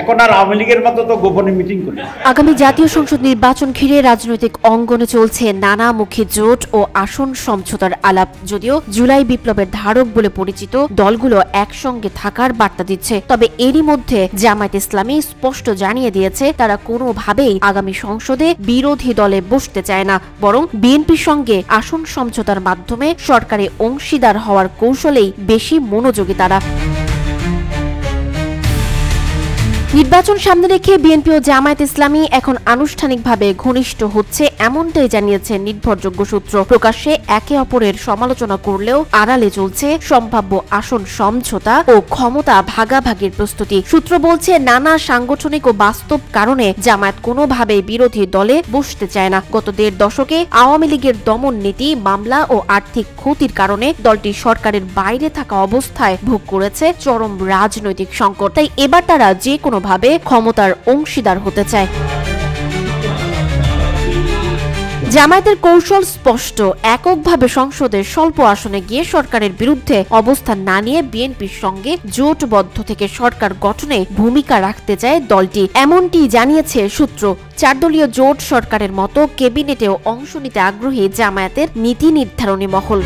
এখন আর আওয়ামী লীগের মতো তো গোপনে মিটিং করে। আগামী জাতীয় সংসদ নির্বাচন ঘিরে রাজনৈতিক অঙ্গনে চলছে নানামুখী জোট ও আসন সমঝোতার আলাপ। যদিও জুলাই বিপ্লবের ধারক বলে পরিচিত দলগুলো একসঙ্গে থাকার বার্তা দিচ্ছে, তবে এরই মধ্যে জামায়াত ইসলামী স্পষ্ট জানিয়ে দিয়েছে তারা কোনোভাবেই আগামী সংসদে বিরোধী দলে বসতে চায় না, বরং বিএনপির সঙ্গে আসন সমঝোতার মাধ্যমে সরকারে অংশীদার হওয়ার কৌশলেই বেশি মনোযোগী তারা। নির্বাচন সামনে রেখে বিএনপি ও জামায়াত ইসলামী এখন আনুষ্ঠানিকভাবে ঘনিষ্ঠ হচ্ছে, এমনটাই জানিয়েছে নির্ভরযোগ্য সূত্র। প্রকাশ্যে একে অপরের সমালোচনা করলেও আড়ালে চলছে সম্ভাব্য আসন সমঝোতা ও ক্ষমতা ভাগাভাগির প্রস্তুতি। সূত্র বলছে, নানা সাংগঠনিক ও বাস্তব কারণে জামায়াত কোনোভাবেই বিরোধী দলে বসতে চায় না। গত ১.৫ দশকে আওয়ামী লীগের দমন নীতি, মামলা ও আর্থিক ক্ষতির কারণে দলটি সরকারের বাইরে থাকা অবস্থায় ভোগ করেছে চরম রাজনৈতিক সংকট। তাই এবার তারা যে কোনো ভাবে ক্ষমতার অংশীদার হতে চায়। জামায়াতের কৌশল স্পষ্ট, এককভাবে সংসদে স্বল্প আসনে গিয়ে সরকারের বিরুদ্ধে অবস্থান না নিয়ে বিএনপির সঙ্গে জোটবদ্ধ থেকে সরকার গঠনে ভূমিকা রাখতে চায় দলটি, এমনটি জানিয়েছে সূত্র। ৪ দলীয় জোট সরকারের মতো ক্যাবিনেটেও অংশ নিতে আগ্রহী জামায়াতের নীতি নির্ধারণী মহল।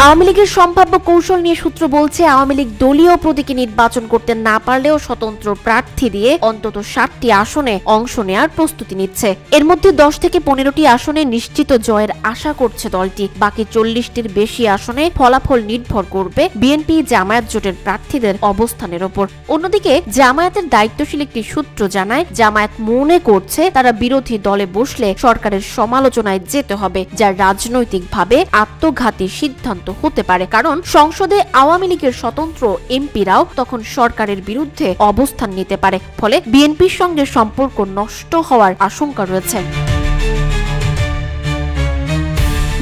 আওয়ামী লীগের সম্ভাব্য কৌশল নিয়ে সূত্র বলছে, আওয়ামী লীগ দলীয় প্রতীকে নির্বাচন করতে না পারলেও স্বতন্ত্র প্রার্থী দিয়ে অন্তত ৭টি আসনে অংশ নেয়ার প্রস্তুতি নিচ্ছে। এর মধ্যে ১০ থেকে ১৫টি আসনে নিশ্চিত জয়ের আশা করছে দলটি। বাকি ৪০টির বেশি আসনে ফলাফল নির্ভর করবে বিএনপি জামায়াত জোটের প্রার্থীদের অবস্থানের ওপর। অন্যদিকে জামায়াতের দায়িত্বশীল একটি সূত্র জানায়, জামায়াত মনে করছে তারা বিরোধী দলে বসলে সরকারের সমালোচনায় যেতে হবে, যা রাজনৈতিকভাবে আত্মঘাতী সিদ্ধান্ত হতে পারে। কারণ সংসদে আওয়ামী লীগের স্বতন্ত্র এমপিরাও তখন সরকারের বিরুদ্ধে অবস্থান নিতে পারে, ফলে বিএনপির সঙ্গে সম্পর্ক নষ্ট হওয়ার আশঙ্কা রয়েছে।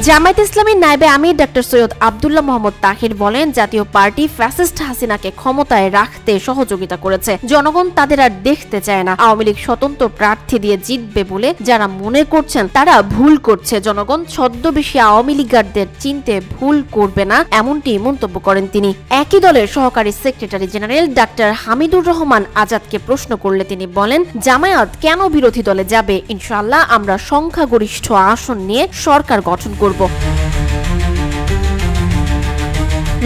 জামায়াত ইসলামীর নায়েবে আমির ডক্টর সৈয়দ আব্দুল্লাহ মোহাম্মদ তাহির বলেন, জাতীয় পার্টি ফ্যাসিস্ট হাসিনাকে ক্ষমতায় রাখতে সহযোগিতা করেছে। জনগণ তাদের আর দেখতে চায় না। আওয়ামী লীগ স্বতন্ত্র প্রার্থী দিয়ে জিতবে বলে যারা মনে করছেন তারা ভুল করছে। জনগণ ছদ্মবেশী আওয়ামী লীগারদের চিনতে ভুল করবে না, এমনটি মন্তব্য করেন তিনি। একই দলের সহকারী secretary general doctor Hamidur Rahman আজাদকে প্রশ্ন করলে তিনি বলেন, জামায়াত কেন বিরোধী দলে যাবে? ইনশাআল্লাহ আমরা সংখ্যাগরিষ্ঠ আসন নিয়ে সরকার গঠন করব।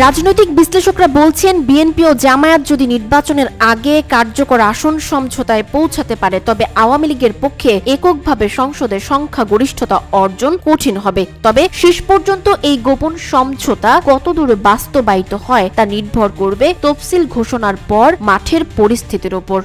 রাজনৈতিক বিশ্লেষকরা বলছেন, বিএনপি ও জামায়াত যদি নির্বাচনের আগে কার্যকর আসন সমঝোতায় পৌঁছাতে পারে, তবে আওয়ামী লীগের পক্ষে এককভাবে সংসদে সংখ্যাগরিষ্ঠতা অর্জন কঠিন হবে। তবে শেষ পর্যন্ত এই গোপন সমঝোতা কতদূর বাস্তবায়িত হয় তা নির্ভর করবে তফসিল ঘোষণার পর মাঠের পরিস্থিতির উপর।